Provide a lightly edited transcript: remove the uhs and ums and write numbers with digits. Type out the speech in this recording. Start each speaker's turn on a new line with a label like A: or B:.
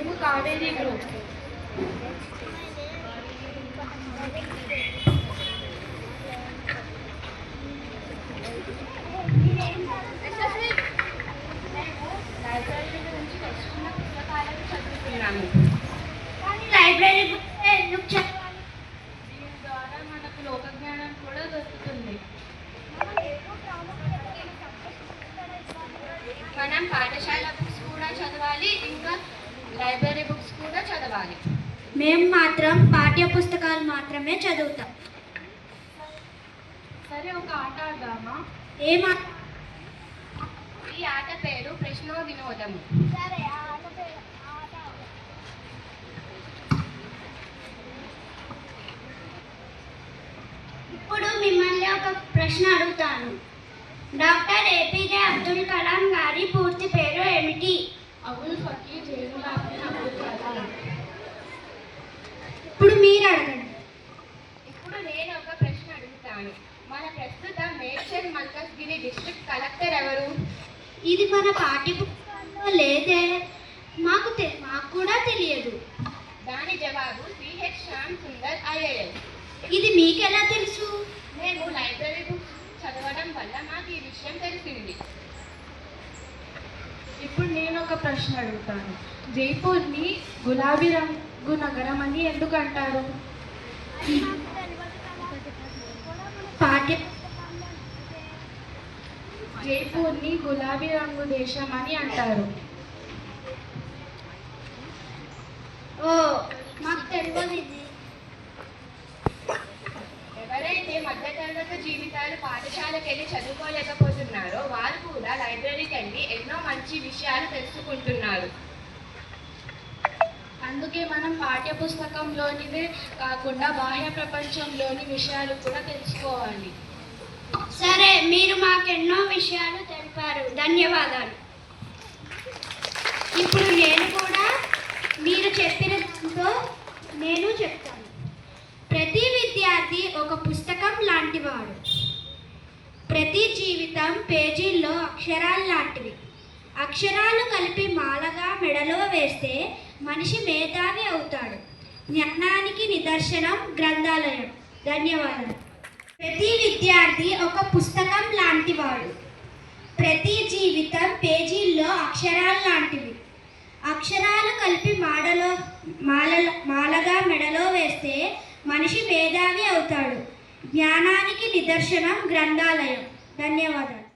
A: మేము Kaveri group. Library గురించి తెలుసుకున్న పుస్తకాలను చదువుతున్నాము.
B: లైబ్రరీ ఎందుకు చదవాలి?
A: దీని ద్వారా మనకు లోకజ్ఞానం కూడా దొరుకుతుంది. మనం పాఠశాల బుక్స్ కూడా చదవాలి, ఇంకా లైబ్రరీ బుక్స్ కూడా చదవాలి.
B: మేము మాత్రం పాఠ్య పుస్తకాలు మాత్రమే చదువుతాం.
A: సరే, ఒక ఆట ఆడదామా?
B: ఏం
A: ఈ ఆట పేరు ప్రశ్నో వినోదము.
B: సరే, ఇప్పుడు మిమ్మల్ని ఒక ప్రశ్న అడుగుతాను. డాక్టర్ ఏపీజే అబ్దుల్ కలాం గారి పూర్తి పేరు ఏమిటి?
A: అబుల్ ఫకీర్ జైనుల్ ఆబిదీన్ అబ్దుల్ కలాం.
B: ఇప్పుడు మీరు అడగండి.
A: ఇప్పుడు నేను ఒక ప్రశ్న అడుగుతాను. మన ప్రస్తుత మేడ్చల్ మల్కజ్గిరి డిస్ట్రిక్ట్ కలెక్టర్ ఎవరు?
B: ఇది మన పాఠ్య పుస్తకాల్లో లేదే. మాకు కూడా తెలియదు.
A: దాని జవాబు సిహెచ్ శ్యామ్ సుందర్ ఐఏఎస్.
B: ఇది మీకెలా తెలుసు?
A: మేము లైబ్రరీ బుక్స్ చదవడం వల్ల మాకు ఈ విషయం తెలిసింది. ఇప్పుడు నేను ఒక ప్రశ్న అడుగుతాను. జైపూర్ని గులాబీ రంగు నగరం అని ఎందుకు అంటారు? జైపూర్ని గులాబీ రంగు దేశం అని అంటారు.
B: ఓ, మాకు తెలియదు ఇది.
A: ఎవరైతే మధ్యతరగతి జీవితాలు పాఠశాలకు వెళ్ళి చదువుకోలేకపోతున్నారో వారు కూడా లైబ్రరీకి వెళ్ళి ఎన్నో మంచి విషయాలు తెలుసుకుంటున్నారు. అందుకే మనం పాఠ్య పుస్తకంలోనివే కాకుండా బాహ్య ప్రపంచంలోని విషయాలు కూడా తెలుసుకోవాలి.
B: సరే, మీరు మాకెన్నో విషయాలు తెలిపారు. ధన్యవాదాలు. ఇప్పుడు నేను కూడా మీరు చెప్పిన దాంతో నేను చెప్తాను. ప్రతి విద్యార్థి ఒక పుస్తకం లాంటివాడు. ప్రతి జీవితం పేజీల్లో అక్షరాలు లాంటివి. అక్షరాలు కలిపి మాలగా మెడలో వేస్తే మనిషి మేధావి అవుతాడు. జ్ఞానానికి నిదర్శనం గ్రంథాలయం. ధన్యవాదాలు. ప్రతి విద్యార్థి ఒక పుస్తకం లాంటివాడు. ప్రతి జీవితం పేజీల్లో అక్షరాలు లాంటివి. అక్షరాలు కలిపి మాలగా మెడలో వేస్తే మనిషి మేధావి అవుతాడు. జ్ఞానానికి నిదర్శనం గ్రంథాలయం. ధన్యవాదాలు.